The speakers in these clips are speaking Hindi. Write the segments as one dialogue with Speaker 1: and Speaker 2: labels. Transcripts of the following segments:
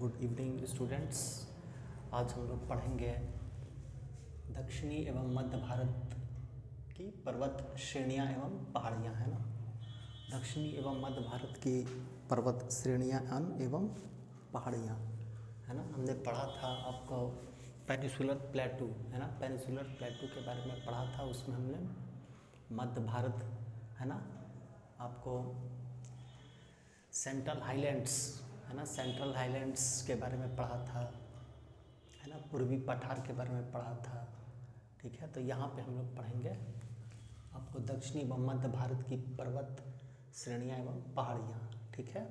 Speaker 1: Good evening students. आज हम लोग पढ़ेंगे दक्षिणी एवं मध्य भारत की पर्वत श्रेणियाँ एवं पहाड़ियाँ, है ना। दक्षिणी एवं मध्य भारत की पर्वत श्रेणियाँ एवं पहाड़ियाँ, है ना। हमने पढ़ा था आपको पेनिनसुलर प्लेटू, है ना। पेनिनसुलर प्लेटू के बारे में पढ़ा था। उसमें हमने मध्य भारत, है ना, आपको सेंट्रल हाईलैंड्स, है ना, सेंट्रल हाईलैंड्स के बारे में पढ़ा था, है ना। पूर्वी पठार के बारे में पढ़ा था, ठीक है। तो यहाँ पे हम लोग पढ़ेंगे आपको दक्षिणी व मध्य भारत की पर्वत श्रेणियाँ एवं पहाड़ियाँ, ठीक है।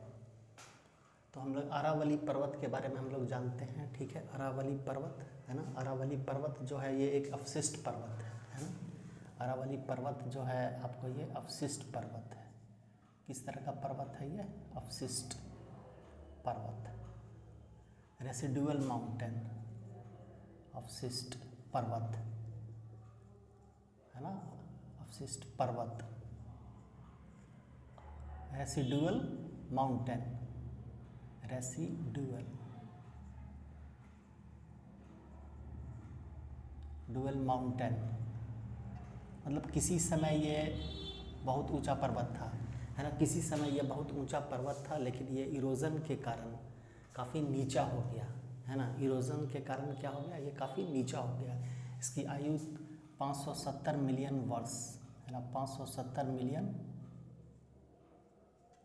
Speaker 1: तो हम लोग अरावली पर्वत के बारे में हम लोग जानते हैं, ठीक है। अरावली पर्वत, है ना। अरावली पर्वत जो है ये एक अवशिष्ट पर्वत है ना। अरावली पर्वत जो है आपको ये अवशिष्ट पर्वत है। किस तरह का पर्वत है ये? अवशिष्ट पर्वत, रेसिडुअल माउंटेन, अवशिष्ट पर्वत, है ना। अवशिष्ट पर्वत, रेसिडुअल माउंटेन, रेसिडुअल माउंटेन मतलब किसी समय ये बहुत ऊंचा पर्वत था, है ना। किसी समय ये बहुत ऊंचा पर्वत था, लेकिन ये इरोजन के कारण काफ़ी नीचा हो गया, है ना। इरोजन के कारण क्या हो गया? ये काफ़ी नीचा हो गया। इसकी आयु 570 मिलियन वर्ष, है ना। 570 मिलियन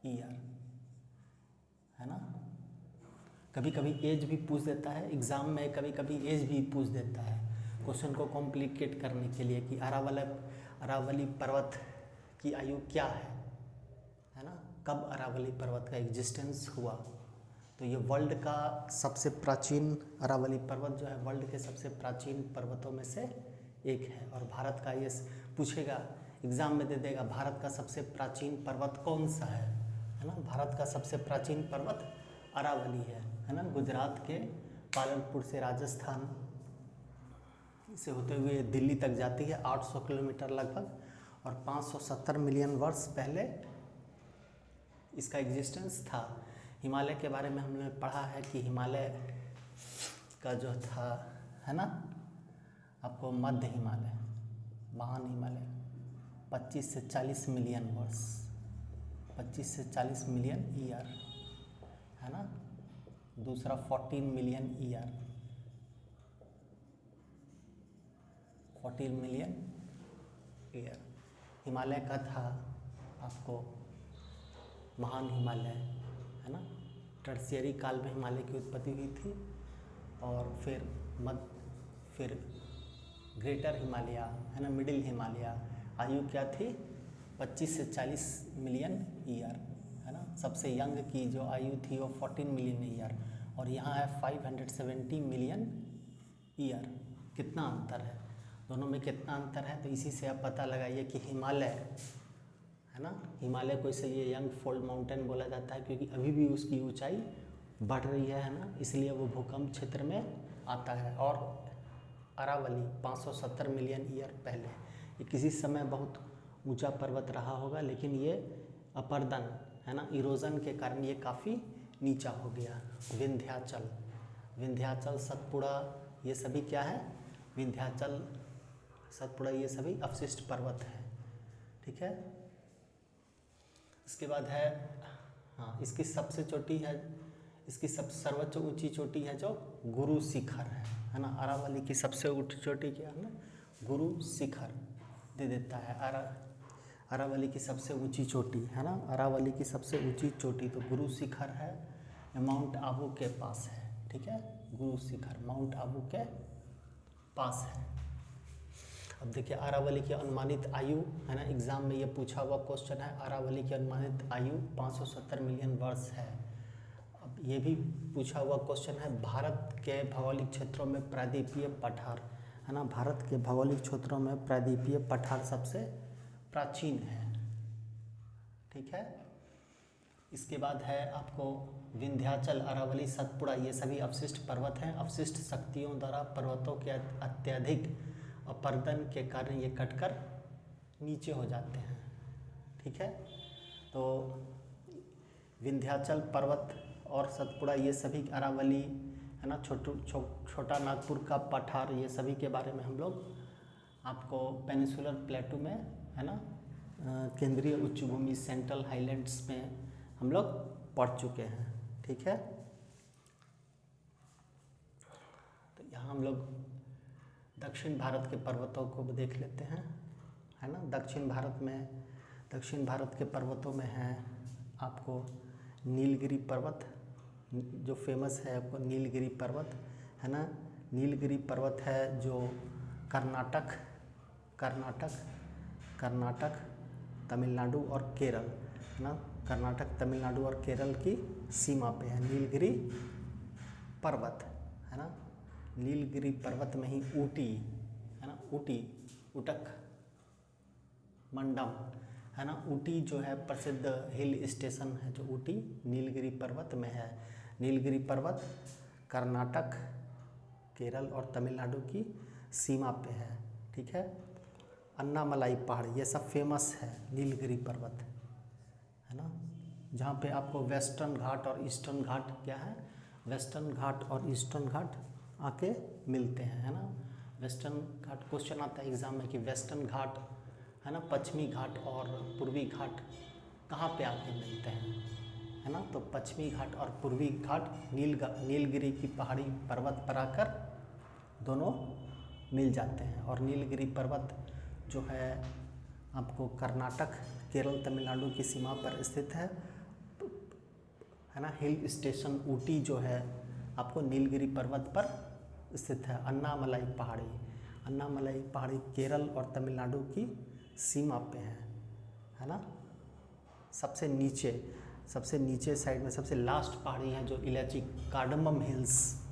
Speaker 1: ईयर, है ना। कभी कभी एज भी पूछ देता है एग्ज़ाम में, कभी कभी एज भी पूछ देता है क्वेश्चन को कॉम्प्लिकेट करने के लिए कि अरावली पर्वत की आयु क्या है ना। कब अरावली पर्वत का एग्जिस्टेंस हुआ? तो ये वर्ल्ड का सबसे प्राचीन अरावली पर्वत जो है वर्ल्ड के सबसे प्राचीन पर्वतों में से एक है। और भारत का ये पूछेगा एग्ज़ाम में, दे देगा भारत का सबसे प्राचीन पर्वत कौन सा है ना। भारत का सबसे प्राचीन पर्वत अरावली है ना। गुजरात के पालनपुर से राजस्थान से होते हुए दिल्ली तक जाती है, 800 किलोमीटर लगभग, और 570 मिलियन वर्ष पहले इसका एग्जिस्टेंस था। हिमालय के बारे में हमने पढ़ा है कि हिमालय का जो था, है ना, आपको मध्य हिमालय, महान हिमालय 25 से 40 मिलियन वर्ष, 25 से 40 मिलियन ईयर, है ना। दूसरा 14 million year, 14 million year Himalaya का था आपको महान हिमालय, है ना। टर्शियरी काल में हिमालय की उत्पत्ति हुई थी, और फिर ग्रेटर हिमालय, है ना, मिडिल हिमालय, आयु क्या थी? 25 से 40 मिलियन ईयर, है ना। सबसे यंग की जो आयु थी वो 14 मिलियन ईयर, और यहाँ है 570 मिलियन ईयर। कितना अंतर है दोनों में, कितना अंतर है? तो इसी से आप पता लगाइए कि हिमालय, है ना, हिमालय को इसलिए यंग फोल्ड माउंटेन बोला जाता है क्योंकि अभी भी उसकी ऊंचाई बढ़ रही है ना, इसलिए वो भूकंप क्षेत्र में आता है। और अरावली 570 मिलियन ईयर पहले ये किसी समय बहुत ऊंचा पर्वत रहा होगा, लेकिन ये अपरदन, है ना, इरोजन के कारण ये काफ़ी नीचा हो गया। विंध्याचल, सतपुड़ा, ये सभी क्या है? विंध्याचल, सतपुड़ा, ये सभी अवशिष्ट पर्वत हैं, ठीक है। इसके बाद है, हाँ, इसकी सबसे चोटी है, इसकी सर्वोच्च ऊंची चोटी है जो गुरु शिखर है ना। अरावली की सबसे ऊंची चोटी क्या है ना? गुरु शिखर दे देता है। अरावली की सबसे ऊंची चोटी, है ना, अरावली की सबसे ऊंची चोटी तो गुरु शिखर है, माउंट आबू के पास है, ठीक है। गुरु शिखर माउंट आबू के पास है। अब देखिए अरावली की अनुमानित आयु, है ना, एग्जाम में ये पूछा हुआ क्वेश्चन है। अरावली की अनुमानित आयु 570 मिलियन वर्ष है। अब ये भी पूछा हुआ क्वेश्चन है, भारत के भौगोलिक क्षेत्रों में प्रायद्वीपीय पठार, है ना, भारत के भौगोलिक क्षेत्रों में प्रायद्वीपीय पठार सबसे प्राचीन है, ठीक है। इसके बाद है आपको विंध्याचल, अरावली, सतपुड़ा, ये सभी अवशिष्ट पर्वत हैं। अवशिष्ट शक्तियों द्वारा पर्वतों के अत्यधिक अपरदन के कारण ये कटकर नीचे हो जाते हैं, ठीक है। तो विंध्याचल पर्वत और सतपुड़ा, ये सभी अरावली है ना, छोटा नागपुर का पठार, ये सभी के बारे में हम लोग आपको पेनिनसुलर प्लेटू में है ना, केंद्रीय उच्च भूमि सेंट्रल हाईलैंड्स में हम लोग पढ़ चुके हैं। ठीक है, तो यहाँ हम लोग दक्षिण भारत के पर्वतों को देख लेते हैं, है ना। दक्षिण भारत के पर्वतों में है आपको नीलगिरी पर्वत, जो फेमस है आपको नीलगिरी पर्वत, है ना। नीलगिरी पर्वत है जो कर्नाटक, तमिलनाडु और केरल, है ना, कर्नाटक, तमिलनाडु और केरल की सीमा पे है नीलगिरी पर्वत, है ना। नीलगिरी पर्वत में ही ऊटी, है ना, उटक मंडम, है ना। ऊटी जो है प्रसिद्ध हिल स्टेशन है, जो ऊटी नीलगिरी पर्वत में है। नीलगिरी पर्वत कर्नाटक, केरल और तमिलनाडु की सीमा पे है। ठीक है, अन्नामलाई पहाड़, ये सब फेमस है नीलगिरी पर्वत, है ना, जहाँ पे आपको वेस्टर्न घाट और ईस्टर्न घाट क्या है, वेस्टर्न घाट और ईस्टर्न घाट आके मिलते हैं, है ना। वेस्टर्न घाट क्वेश्चन आता है एग्जाम में कि वेस्टर्न घाट, है ना, पश्चिमी घाट और पूर्वी घाट कहाँ पे आके मिलते हैं, है ना। तो पश्चिमी घाट और पूर्वी घाट नीलगिरी की पहाड़ी पर्वत पर आकर दोनों मिल जाते हैं। और नीलगिरी पर्वत जो है आपको कर्नाटक, केरल, तमिलनाडु की सीमा पर स्थित है ना। हिल स्टेशन ऊटी जो है आपको नीलगिरी पर्वत पर स्थित है। अन्नामलाई पहाड़ी केरल और तमिलनाडु की सीमा पे है ना। सबसे नीचे साइड में सबसे लास्ट पहाड़ी है जो इलायची, कार्डमम हिल्स,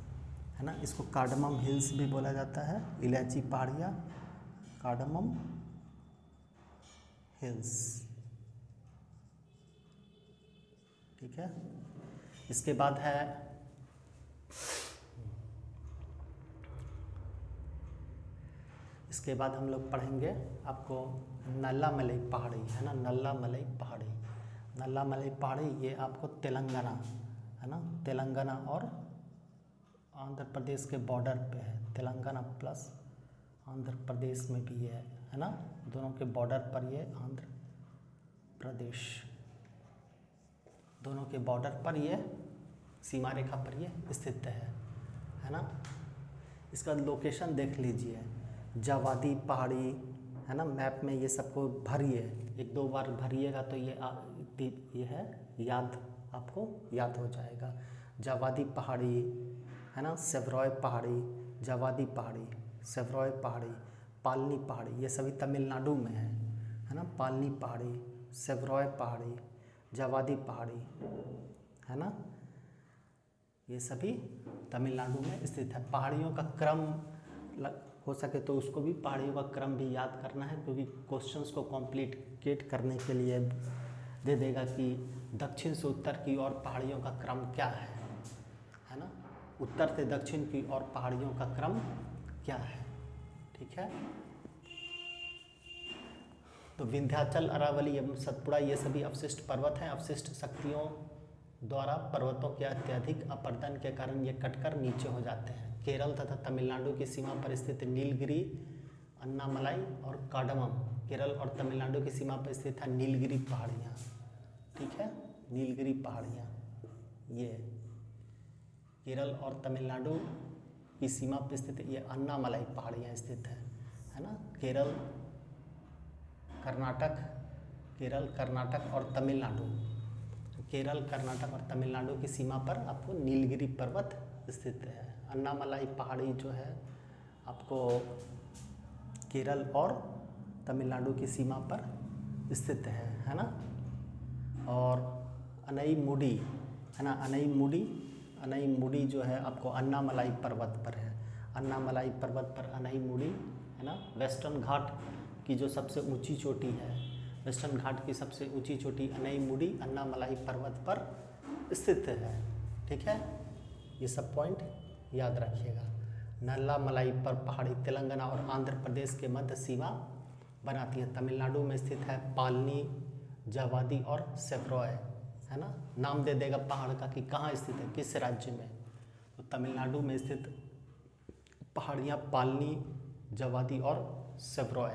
Speaker 1: है ना। इसको कार्डमम हिल्स भी बोला जाता है, इलायची पहाड़ियाँ, कार्डमम हिल्स। ठीक है, इसके बाद है इसके बाद हम लोग पढ़ेंगे आपको नल्लामलई पहाड़ी, है ना। नल्लामलई पहाड़ी ये आपको तेलंगाना, है ना, तेलंगाना और आंध्र प्रदेश के बॉर्डर पे है। तेलंगाना प्लस आंध्र प्रदेश में भी है ना, दोनों के बॉर्डर पर ये आंध्र प्रदेश, दोनों के बॉर्डर पर ये सीमा रेखा पर ये स्थित है ना। इसका लोकेशन देख लीजिए, जावादी पहाड़ी, है ना। मैप में ये सबको भरिए, 1-2 बार भरिएगा तो ये है याद, आपको याद हो जाएगा। जावादी पहाड़ी, है ना, सेवरॉय पहाड़ी, जावादी पहाड़ी, सेवरॉय पहाड़ी, पालनी पहाड़ी, ये सभी तमिलनाडु में है ना। पालनी पहाड़ी, सेवरॉय पहाड़ी, जावादी पहाड़ी, है ना, ये सभी तमिलनाडु में स्थित है। पहाड़ियों का क्रम हो सके तो उसको भी, पहाड़ियों का क्रम भी याद करना है, क्योंकि क्वेश्चंस को कॉम्प्लीकेट करने के लिए दे देगा कि दक्षिण से उत्तर की ओर पहाड़ियों का क्रम क्या है ना। उत्तर से दक्षिण की ओर पहाड़ियों का क्रम क्या है। ठीक है, तो विंध्याचल, अरावली एवं सतपुड़ा ये सभी अवशिष्ट पर्वत हैं। अवशिष्ट शक्तियों द्वारा पर्वतों के अत्यधिक अपर्दन के कारण ये कटकर नीचे हो जाते हैं। केरल तथा तमिलनाडु की सीमा पर स्थित नीलगिरी, अन्नामलाई और कार्डमम, केरल और तमिलनाडु की सीमा पर स्थित है नीलगिरी पहाड़ियाँ। ठीक है, नीलगिरी पहाड़ियाँ ये केरल और तमिलनाडु की सीमा पर स्थित ये अन्नामलाई पहाड़ियाँ स्थित है ना। केरल, कर्नाटक और तमिलनाडु, केरल, कर्नाटक और तमिलनाडु की सीमा पर आपको नीलगिरी पर्वत स्थित है। अन्नामलाई पहाड़ी जो है आपको केरल और तमिलनाडु की सीमा पर स्थित है ना। और अनईमुडी, है ना, अनईमुडी जो है आपको अन्नामलाई पर्वत पर है। अन्नामलाई पर्वत पर अनईमुडी, है ना, वेस्टर्न घाट की जो सबसे ऊंची चोटी है, वेस्टर्न घाट की सबसे ऊंची चोटी अनईमुडी अन्नामलाई पर्वत पर स्थित है। ठीक है, ये सब पॉइंट याद रखिएगा। नल्लामलाई पर पहाड़ी तेलंगाना और आंध्र प्रदेश के मध्य सीमा बनाती है। तमिलनाडु में स्थित है पालनी, जावादी और सेवरॉय, है ना, नाम दे देगा पहाड़ का कि कहाँ स्थित है, किस राज्य में। तो तमिलनाडु में स्थित पहाड़ियाँ पालनी, जवादी और सेवरॉय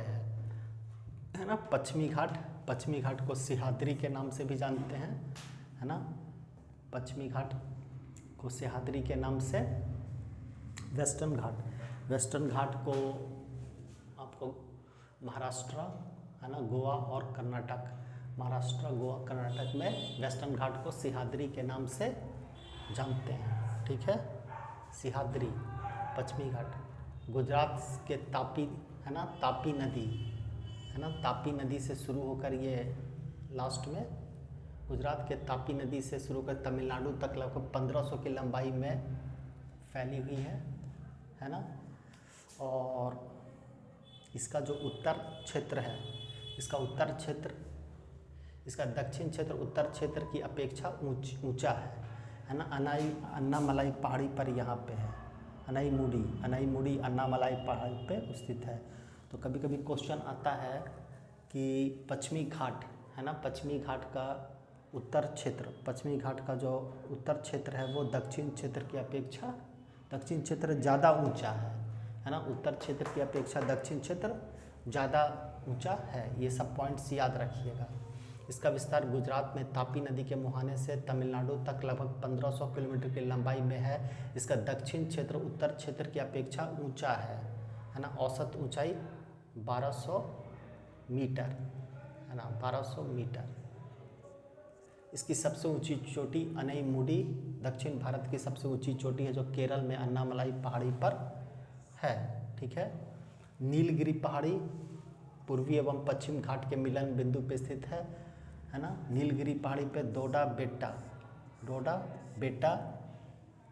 Speaker 1: है ना। पश्चिमी घाट को सिहाद्री के नाम से भी जानते हैं, है ना। पश्चिमी घाट को सिहाद्री के नाम से। वेस्टर्न घाट को आपको महाराष्ट्र, है ना, गोवा और कर्नाटक, महाराष्ट्र, गोवा, कर्नाटक में वेस्टर्न घाट को सिहाद्री के नाम से जानते हैं, ठीक है। सिहाद्री पश्चिमी घाट। गुजरात के तापी, है ना, तापी नदी, है ना, तापी नदी से शुरू होकर ये लास्ट में गुजरात के तापी नदी से शुरू कर तमिलनाडु तक लगभग 1500 की लंबाई में फैली हुई है ना। और इसका जो उत्तर क्षेत्र है, इसका दक्षिण क्षेत्र उत्तर क्षेत्र की अपेक्षा ऊंचा है ना। अन्नामलाई पहाड़ी पर यहाँ पे है, अनाईमुडी अन्नामलाई पहाड़ी पे स्थित है। तो कभी कभी क्वेश्चन आता है कि पश्चिमी घाट, है ना, पश्चिमी घाट का उत्तर क्षेत्र, पश्चिमी घाट का जो उत्तर क्षेत्र है वो दक्षिण क्षेत्र की अपेक्षा, दक्षिण क्षेत्र ज़्यादा ऊंचा है ना। उत्तर क्षेत्र की अपेक्षा दक्षिण क्षेत्र ज़्यादा ऊंचा है। ये सब पॉइंट्स याद रखिएगा। इसका विस्तार गुजरात में तापी नदी के मुहाने से तमिलनाडु तक लगभग 1500 किलोमीटर की लंबाई में है। इसका दक्षिण क्षेत्र उत्तर क्षेत्र की अपेक्षा ऊंचा है ना। औसत ऊंचाई 1200 मीटर, है ना, 1200 मीटर। इसकी सबसे ऊंची चोटी अनाईमुडी दक्षिण भारत की सबसे ऊंची चोटी है, जो केरल में अन्नामलाई पहाड़ी पर है, ठीक है। नीलगिरी पहाड़ी पूर्वी एवं पश्चिम घाट के मिलन बिंदु पे स्थित है ना। नीलगिरी पहाड़ी पे डोडा बेटा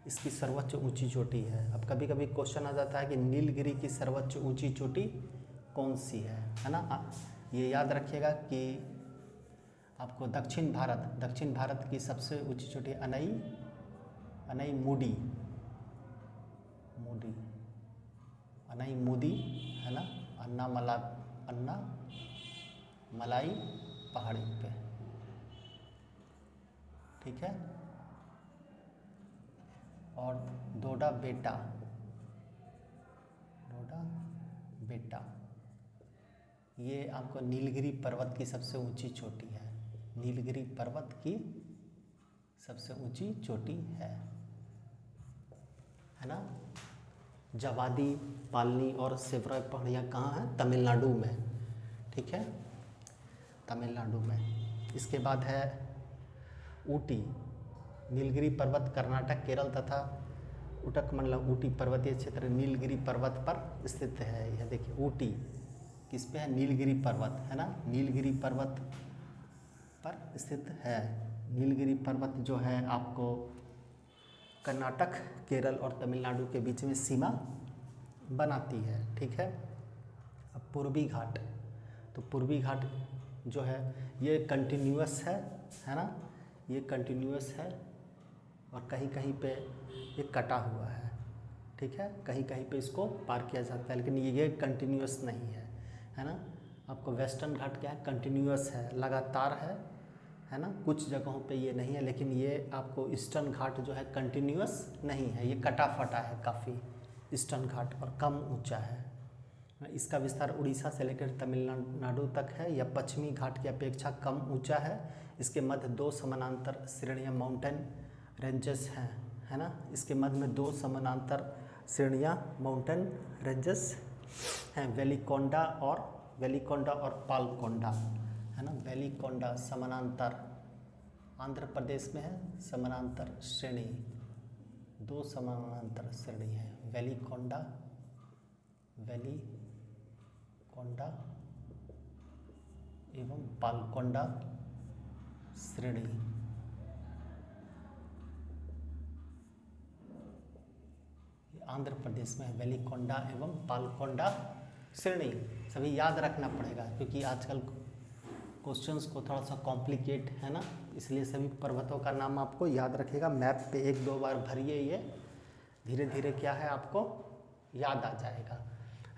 Speaker 1: इसकी सर्वोच्च ऊंची चोटी है। अब कभी कभी क्वेश्चन आ जाता है कि नीलगिरी की सर्वोच्च ऊंची चोटी कौन सी है ना। ये याद रखिएगा कि आपको दक्षिण भारत की सबसे ऊंची चोटी अनाईमुडी है ना, अन्नामलाई पहाड़ी पे, ठीक है। और डोडा बेटा ये आपको नीलगिरी पर्वत की सबसे ऊंची चोटी है, नीलगिरी पर्वत की सबसे ऊंची चोटी है ना। जवादी, पालनी और सेवरॉय पहाड़ियाँ कहाँ हैं? तमिलनाडु में, ठीक है, तमिलनाडु में। इसके बाद है ऊटी। नीलगिरी पर्वत कर्नाटक, केरल तथा उटकमंडलम ऊटी पर्वतीय क्षेत्र नीलगिरी पर्वत पर स्थित है। यह देखिए ऊटी किस पे है? नीलगिरी पर्वत, है ना, नीलगिरी पर्वत पर स्थित है। नीलगिरी पर्वत जो है आपको कर्नाटक, केरल और तमिलनाडु के बीच में सीमा बनाती है, ठीक है। अब पूर्वी घाट, तो पूर्वी घाट जो है ये कंटिन्यूअस है ना, ये कंटिन्यूअस है और कहीं कहीं पे ये कटा हुआ है, ठीक है, कहीं कहीं पे इसको पार किया जाता है, लेकिन ये कंटिन्यूअस नहीं है ना। आपको वेस्टर्न घाट क्या है? कंटिन्यूअस है, लगातार है ना। कुछ जगहों पे ये नहीं है, लेकिन ये आपको ईस्टर्न घाट जो है कंटिन्यूअस नहीं है, ये कटा फटा है काफ़ी ईस्टर्न घाट और कम ऊंचा है। इसका विस्तार उड़ीसा से लेकर तमिलनाडु तक है। यह पश्चिमी घाट की अपेक्षा कम ऊंचा है। इसके मध्य 2 समानांतर श्रेणियाँ माउंटेन रेंजेस हैं, है ना। इसके मध्य में 2 समानांतर श्रेणियाँ माउंटेन रेंजेस हैं, वेलिकोंडा और पालकोंडा, है ना। वेलिकोंडा समानांतर आंध्र प्रदेश में है, समानांतर श्रेणी, 2 समानांतर श्रेणी है, वेलिकोंडा एवं पालकोंडा श्रेणी। आंध्र प्रदेश में है वेलिकोंडा एवं पालकोंडा श्रेणी। सभी याद रखना पड़ेगा क्योंकि आजकल क्वेश्चंस को थोड़ा सा कॉम्प्लिकेट है ना, इसलिए सभी पर्वतों का नाम आपको याद रखेगा। मैप पे 1-2 बार भरिए, ये धीरे धीरे क्या है आपको याद आ जाएगा,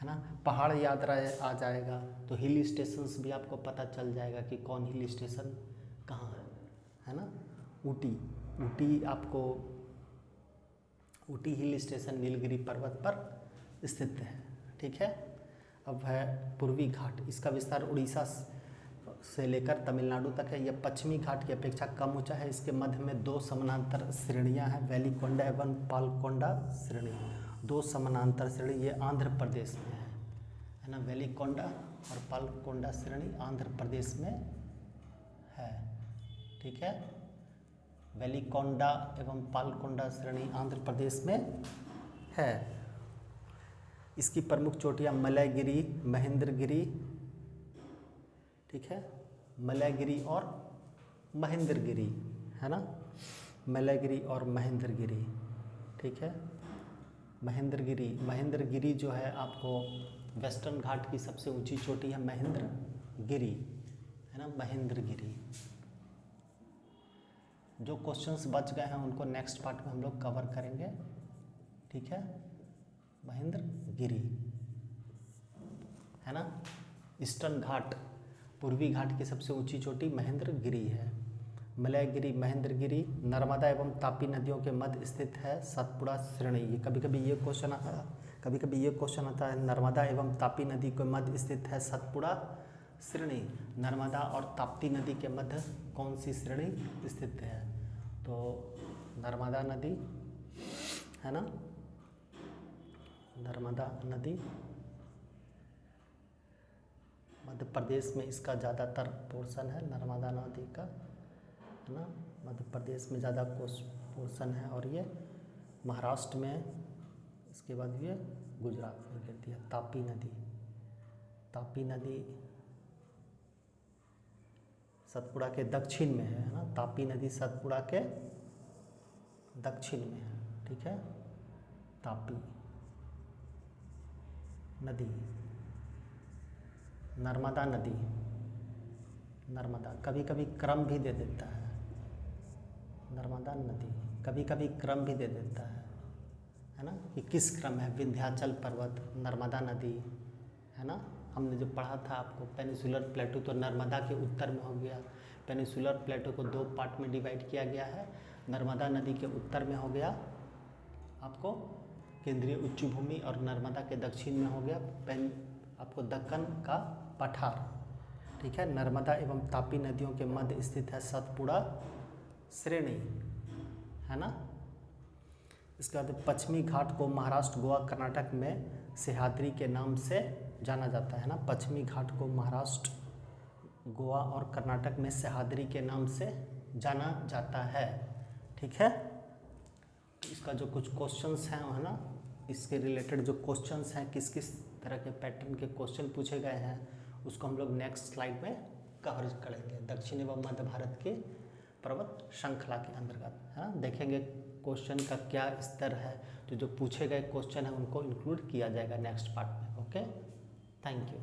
Speaker 1: है ना। पहाड़ याद आ जाएगा तो हिल स्टेशंस भी आपको पता चल जाएगा कि कौन हिल स्टेशन कहाँ है ना। ऊटी, ऊटी आपको ऊटी हिल स्टेशन नीलगिरी पर्वत पर स्थित है। ठीक है। अब है पूर्वी घाट, इसका विस्तार उड़ीसा से लेकर तमिलनाडु तक है। यह पश्चिमी घाट की अपेक्षा कम ऊंचा है। इसके मध्य में दो समानांतर श्रेणियां हैं, वेलिकोंडा एवं पालकोंडा श्रेणी। दो समानांतर श्रेणी ये आंध्र प्रदेश में है ना। वेलिकोंडा और पालकोंडा श्रेणी आंध्र प्रदेश में है। ठीक है। वेलिकोंडा एवं पालकोंडा श्रेणी आंध्र प्रदेश में है। इसकी प्रमुख चोटियां मलयगिरी, महेंद्रगिरी, ठीक है, मलयगिरी और महेंद्रगिरी है ना, मलयगिरी और महेंद्रगिरी। ठीक है। महेंद्रगिरी जो है आपको वेस्टर्न घाट की सबसे ऊंची चोटी है महेंद्रगिरी, है ना, महेंद्रगिरी। जो क्वेश्चंस बच गए हैं उनको नेक्स्ट पार्ट में हम लोग कवर करेंगे। ठीक है। महेंद्रगिरी है ना। ईस्टर्न घाट, पूर्वी घाट की सबसे ऊंची चोटी महेंद्रगिरी है। मलयगिरी, महेंद्रगिरी नर्मदा एवं तापी नदियों के मध्य स्थित है। सतपुड़ा श्रेणी, ये कभी कभी ये क्वेश्चन आता है, नर्मदा एवं तापी नदी के मध्य स्थित है सतपुड़ा श्रेणी। नर्मदा और ताप्ती नदी के मध्य कौन सी श्रेणी स्थित है? तो नर्मदा नदी है ना, नर्मदा नदी मध्य प्रदेश में इसका ज़्यादातर पोर्शन है, नर्मदा नदी का, है ना, मध्य प्रदेश में ज़्यादा पोर्शन है। और ये महाराष्ट्र में, इसके बाद ये गुजरात में गिरती है। तापी नदी सतपुड़ा के दक्षिण में है ना। तापी नदी सतपुड़ा के दक्षिण में है। ठीक है। तापी नदी, नर्मदा नदी, नर्मदा कभी कभी क्रम भी दे देता है, नर्मदा नदी कभी कभी क्रम भी दे देता है ना, कि किस क्रम है, विंध्याचल पर्वत, नर्मदा नदी, है ना। हमने जो पढ़ा था आपको पेनिसुलर प्लेटो, तो नर्मदा के उत्तर में हो गया। पेनिसुलर प्लेटो को दो पार्ट में डिवाइड किया गया है। नर्मदा नदी के उत्तर में हो गया आपको केंद्रीय उच्च भूमि, और नर्मदा के दक्षिण में हो गया आपको दक्कन का पठार। ठीक है। नर्मदा एवं तापी नदियों के मध्य स्थित है सतपुड़ा श्रेणी, है ना। इसके बाद पश्चिमी घाट को महाराष्ट्र, गोवा, कर्नाटक में सह्याद्री के नाम से जाना जाता है ना। पश्चिमी घाट को महाराष्ट्र, गोवा और कर्नाटक में सह्याद्री के नाम से जाना जाता है। ठीक है। इसका जो कुछ क्वेश्चंस हैं, है ना, इसके रिलेटेड जो क्वेश्चंस हैं, किस किस तरह के पैटर्न के क्वेश्चन पूछे गए हैं, उसको हम लोग नेक्स्ट स्लाइड में कवर करेंगे। दक्षिण एवं मध्य भारत के पर्वत श्रृंखला के अंतर्गत, है ना, देखेंगे क्वेश्चन का क्या स्तर है। तो जो पूछे गए क्वेश्चन है उनको इंक्लूड किया जाएगा नेक्स्ट पार्ट में। Okay, thank you.